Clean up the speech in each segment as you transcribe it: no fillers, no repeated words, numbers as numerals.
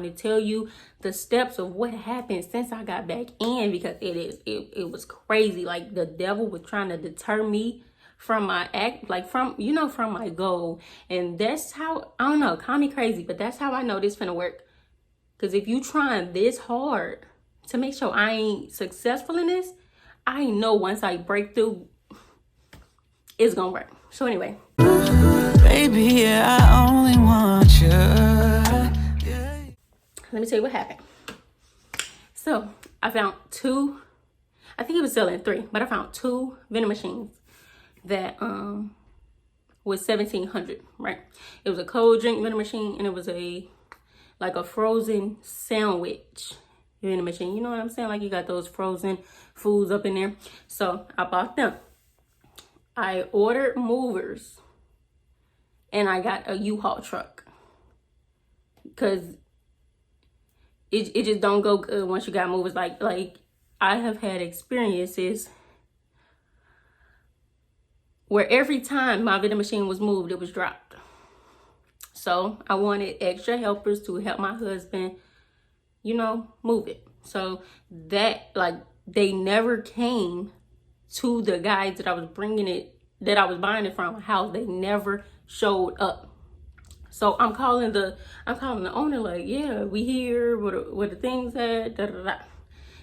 going to tell you the steps of what happened since I got back in, because it was crazy. Like, the devil was trying to deter me from my act, like from my goal. And that's how, I don't know, call me crazy, but that's how I know this finna work. Because if you trying this hard to make sure I ain't successful in this, I know once I break through, it's gonna work. So anyway, baby, yeah, I only want you. Let me tell you what happened. So I found two, I think he was selling three, but I found two vending machines that was $1,700, right? It was a cold drink vending machine, and it was a frozen sandwich vending machine. You know what I'm saying? Like, you got those frozen foods up in there. So I bought them. I ordered movers, and I got a U-Haul truck, because it just don't go good once you got movers. Like I have had experiences where every time my vending machine was moved, it was dropped. So I wanted extra helpers to help my husband, move it. So that, like, they never came to the guys that I was buying it from house. They never showed up. So I'm calling the owner, like, yeah, we here, where the things at, da da da.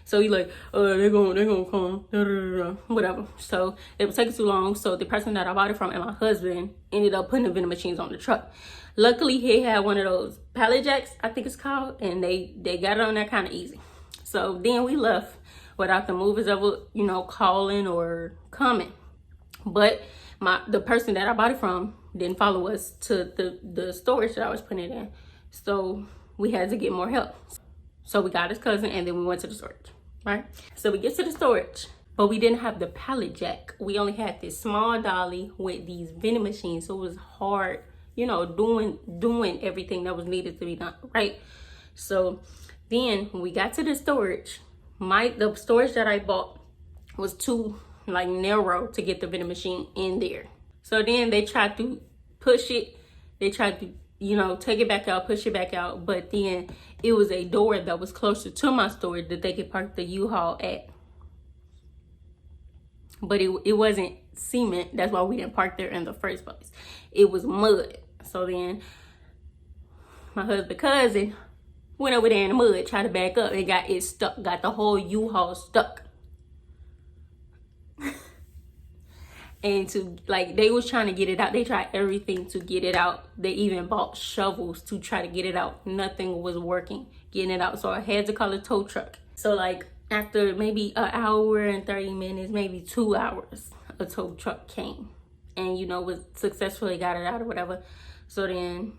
So he like, they're gonna come, da, da, da, da, whatever. So it was taking too long. So the person that I bought it from and my husband ended up putting the vending machines on the truck. Luckily, he had one of those pallet jacks, I think it's called, and they got it on there kind of easy. So then we left without the movers ever, calling or coming. But the person that I bought it from didn't follow us to the storage that I was putting it in. So we had to get more help. So we got his cousin, and then we went to the storage, right? So we get to the storage, but we didn't have the pallet jack. We only had this small dolly with these vending machines. So it was hard, doing everything that was needed to be done, right? So then when we got to the storage, the storage that I bought was too narrow to get the vending machine in there. So then they tried to push it. They tried to, take it back out, push it back out. But then it was a door that was closer to my storage that they could park the U-Haul at. But it wasn't cement. That's why we didn't park there in the first place. It was mud. So then my husband's cousin went over there in the mud, tried to back up, and got it stuck. Got the whole U-Haul stuck. And they was trying to get it out. They tried everything to get it out. They even bought shovels to try to get it out. Nothing was working getting it out. So I had to call a tow truck. So after maybe an hour and 30 minutes, maybe 2 hours, a tow truck came and, was successfully got it out or whatever. So then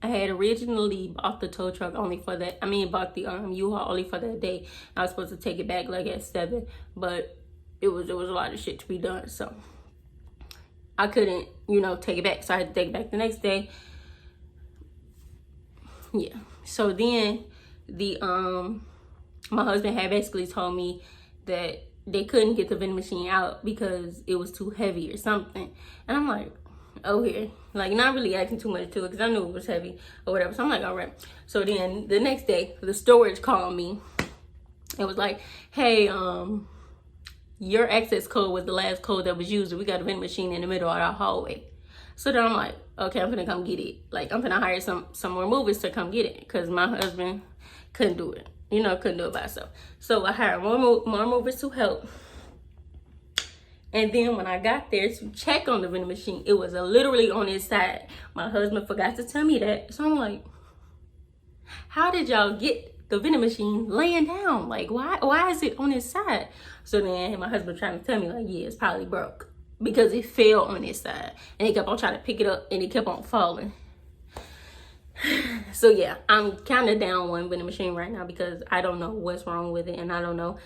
I had originally bought the tow truck only for that. Bought the U-Haul only for that day. I was supposed to take it back at 7, but it was a lot of shit to be done. So I couldn't, take it back. So I had to take it back the next day. Yeah. So then my husband had basically told me that they couldn't get the vending machine out because it was too heavy or something. And I'm like, okay, not really acting too much to it because I knew it was heavy or whatever. So I'm like, all right. So then the next day, the storage called me. It was like, hey, your access code was the last code that was used. We got a vending machine in the middle of our hallway. So then I'm like, okay, I'm gonna come get it. I'm gonna hire some more movers to come get it because my husband couldn't do it. Couldn't do it by himself. So I hired more movers to help. And then when I got there to check on the vending machine, it was literally on its side. My husband forgot to tell me that. So I'm like, how did y'all get the vending machine laying down? Why is it on its side? So then my husband trying to tell me yeah, it's probably broke because it fell on its side. And he kept on trying to pick it up and it kept on falling. So yeah, I'm kind of down one vending machine right now because I don't know what's wrong with it, and I don't know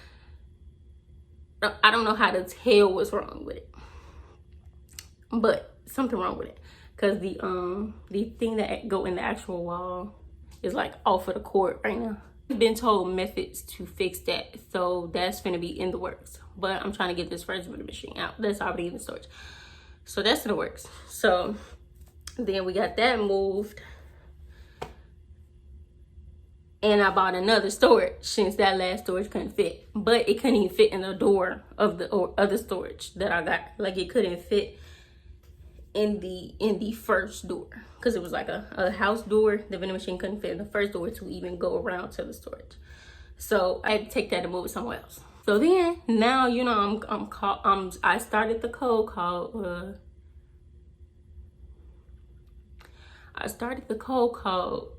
how to tell what's wrong with it. But something wrong with it because the thing that go in the actual wall is off of the cord right now. I've been told methods to fix that, so that's gonna be in the works. But I'm trying to get this first vending machine out. That's already in the storage, so that's in the works. So then we got that moved. And I bought another storage since that last storage couldn't fit. But it couldn't even fit in the door of the other storage that I got. Like, it couldn't fit in the first door. Because it was like a house door. The vending machine couldn't fit in the first door to even go around to the storage. So I had to take that and move it somewhere else. So then, now, you know, I started the cold call. I started the cold call,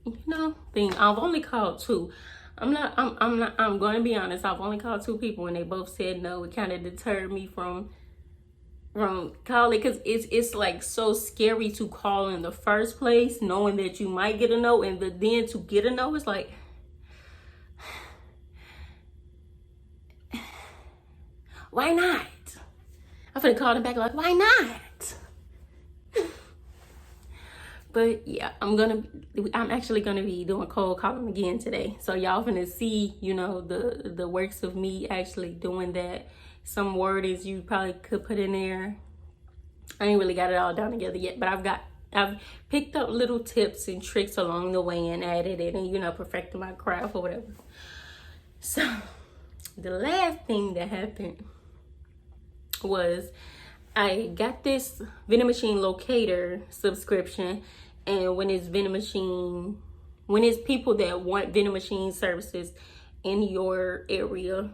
you know, thing. I've only called 2. I'm going to be honest. I've only called 2 people and they both said no. It kind of deterred me from calling, because it's like so scary to call in the first place, knowing that you might get a no, and then to get a no is like, why not? I'm finna call them back like, why not? But yeah, I'm actually gonna be doing cold calling again today. So y'all finna see, you know, the works of me actually doing that. Some wordings you probably could put in there. I ain't really got it all down together yet, but I've picked up little tips and tricks along the way and added it and, you know, perfected my craft or whatever. So the last thing that happened was I got this vending machine locator subscription, and when it's people that want vending machine services in your area,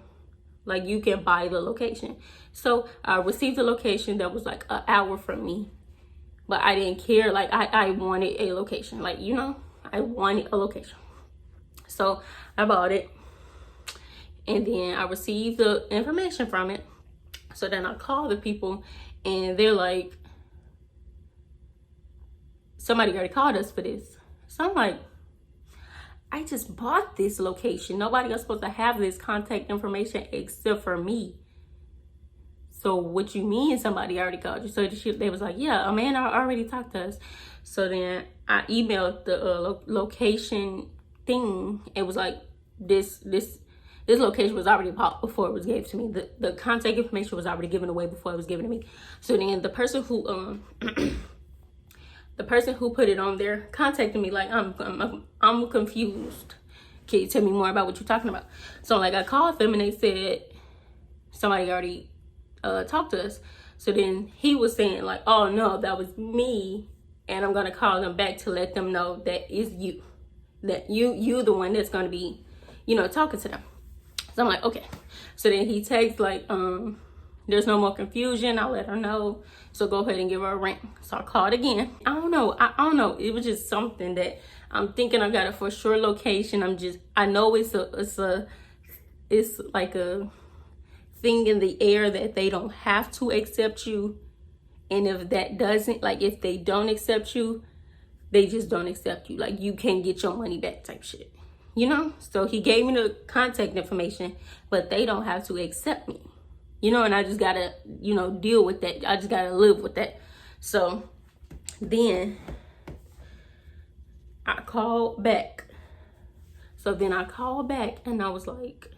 like, you can buy the location. So I received a location that was like an hour from me, but I didn't care. Like, I wanted a location, like, you know, I wanted a location. So I bought it, and then I received the information from it. So then I called the people, and they're like, somebody already called us for this. So I'm like, I just bought this location. Nobody else supposed to have this contact information except for me. So what you mean somebody already called you? So they was like, yeah, a man already talked to us. So then I emailed the location thing. It was like, this location was already bought before it was given to me. The contact information was already given away before it was given to me. So then the person who put it on there contacted me like, I'm confused. Can you tell me more about what you're talking about? So like, I called them and they said somebody already talked to us. So then he was saying like, oh no, that was me, and I'm gonna call them back to let them know that it's you, that you the one that's gonna be, you know, talking to them. So I'm like, okay. So then he texts like, there's no more confusion. I'll let her know. So go ahead and give her a ring. So I called again. I don't know. It was just something that I'm thinking I got a for sure location. I know it's like a thing in the air that they don't have to accept you. And if that doesn't, like, if they don't accept you, they just don't accept you. Like, you can't get your money back type shit. You know? So he gave me the contact information, but they don't have to accept me. You know, and I just gotta, you know, deal with that. I just gotta live with that. So then I called back. So then I called back and I was like,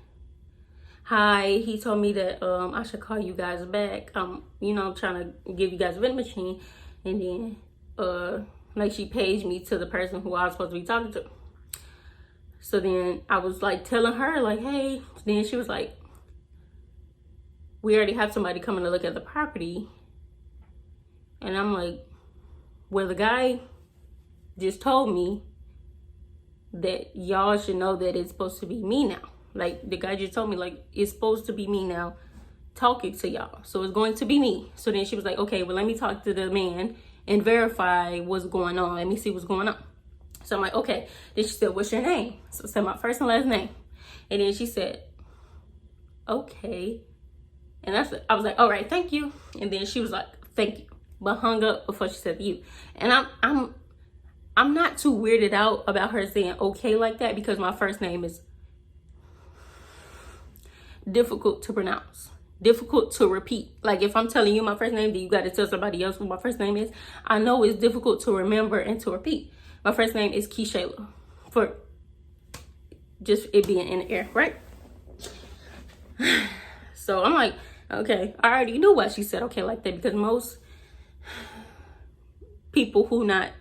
hi, he told me that I should call you guys back. You know, I'm trying to give you guys a vending machine. And then like, she paged me to the person who I was supposed to be talking to. So then I was like telling her like, hey. Then she was like, we already have somebody coming to look at the property. And I'm like, well, the guy just told me that y'all should know that it's supposed to be me now. Like, the guy just told me, like, it's supposed to be me now talking to y'all. So it's going to be me. So then she was like, okay, well, let me talk to the man and verify what's going on. Let me see what's going on. So I'm like, okay. Then she said, what's your name? So I said my first and last name. And then she said, okay. And I was like, all right, thank you. And then she was like, thank you, but hung up before she said you. And I'm not too weirded out about her saying okay like that, because my first name is difficult to pronounce, difficult to repeat. Like, if I'm telling you my first name, then you got to tell somebody else what my first name is. I know it's difficult to remember and to repeat. My first name is Keishayla, for just it being in the air, right? So I'm like, okay, I already knew why she said okay like that, because most people who not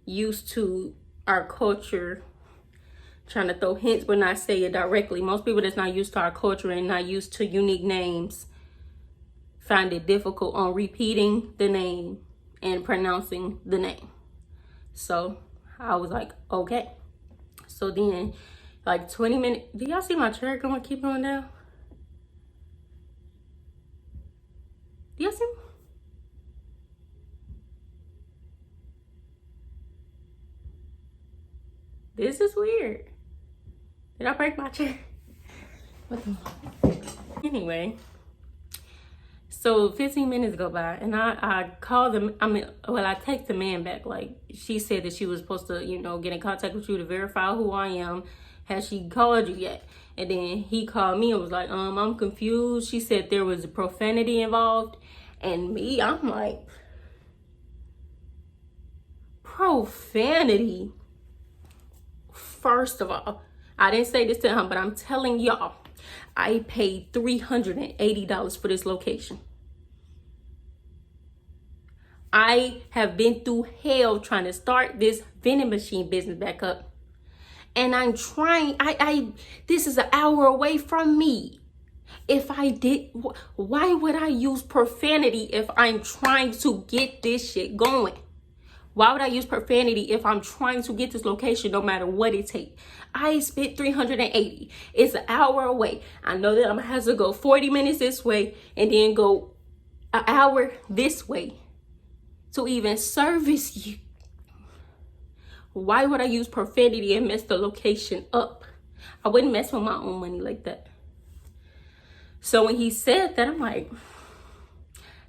used to our culture trying to throw hints but not say it directly. Most people that's not used to our culture and not used to unique names find it difficult on repeating the name and pronouncing the name. So I was like, okay. So then like 20 minutes, do y'all see my chair going, keep going down? Do y'all see me? This is weird. Did I break my chair? Anyway, so 15 minutes go by and I called them. I text the man back. Like, she said that she was supposed to, you know, get in contact with you to verify who I am. Has she called you yet? And then he called me and was like, I'm confused. She said there was profanity involved. And me, I'm like, profanity? First of all, I didn't say this to him, but I'm telling y'all, I paid $380 for this location. I have been through hell trying to start this vending machine business back up. And I'm trying, this is an hour away from me. If I did, why would I use profanity if I'm trying to get this shit going? Why would I use profanity if I'm trying to get this location no matter what it takes? I spent $380. It's an hour away. I know that I'm gonna have to go 40 minutes this way and then go an hour this way to even service you. Why would I use profanity and mess the location up? I wouldn't mess with my own money like that. So when he said that, I'm like,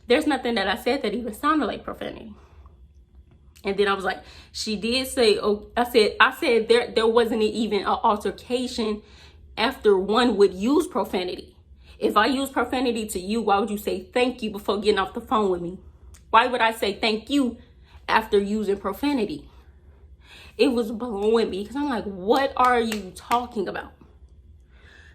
there's nothing that I said that even sounded like profanity. And then I was like, she did say, oh, I said there wasn't even an altercation after one would use profanity. If I use profanity to you, why would you say thank you before getting off the phone with me? Why would I say thank you after using profanity? It was blowing me because I'm like, what are you talking about?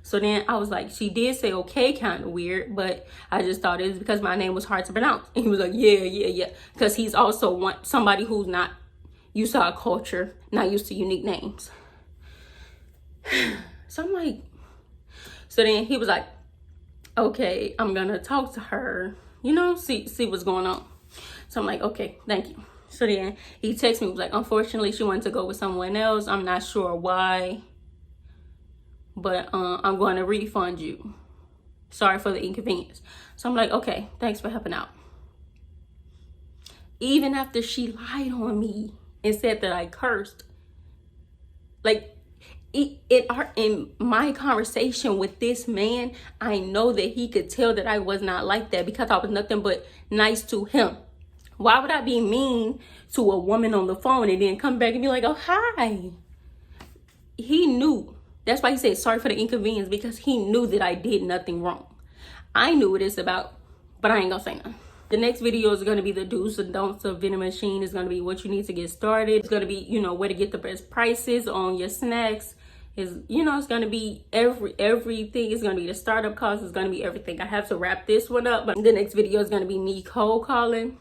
So then I was like, she did say okay, kind of weird, but I just thought it was because my name was hard to pronounce. And he was like, yeah. Because he's also somebody who's not used to our culture, not used to unique names. So I'm like, so then he was like, okay, I'm going to talk to her, you know, see what's going on. So I'm like, okay, thank you. So then he texted me, was like, unfortunately, she wanted to go with someone else. I'm not sure why, but I'm going to refund you. Sorry for the inconvenience. So I'm like, okay, thanks for helping out. Even after she lied on me and said that I cursed, like in my conversation with this man, I know that he could tell that I was not like that because I was nothing but nice to him. Why would I be mean to a woman on the phone and then come back and be like, oh, hi? He knew. That's why he said sorry for the inconvenience, because he knew that I did nothing wrong. I knew what it's about, but I ain't gonna say nothing. The next video is going to be the do's and don'ts of Vending Machine. It's going to be what you need to get started. It's going to be, you know, where to get the best prices on your snacks. Is, you know, it's going to be everything. It's going to be the startup cost. It's going to be everything. I have to wrap this one up, but the next video is going to be me cold calling.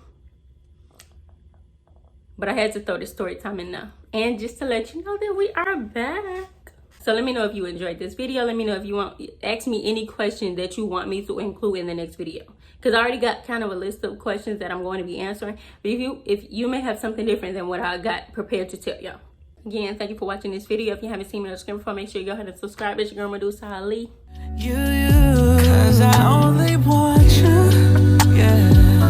But I had to throw this story time in now. And just to let you know that we are back. So let me know if you enjoyed this video. Let me know if you want, ask me any question that you want me to include in the next video. Because I already got kind of a list of questions that I'm going to be answering. But if you may have something different than what I got prepared to tell y'all. Again, thank you for watching this video. If you haven't seen me on the screen before, make sure you go ahead and subscribe. It's your girl Medusa Ali. 'Cause I only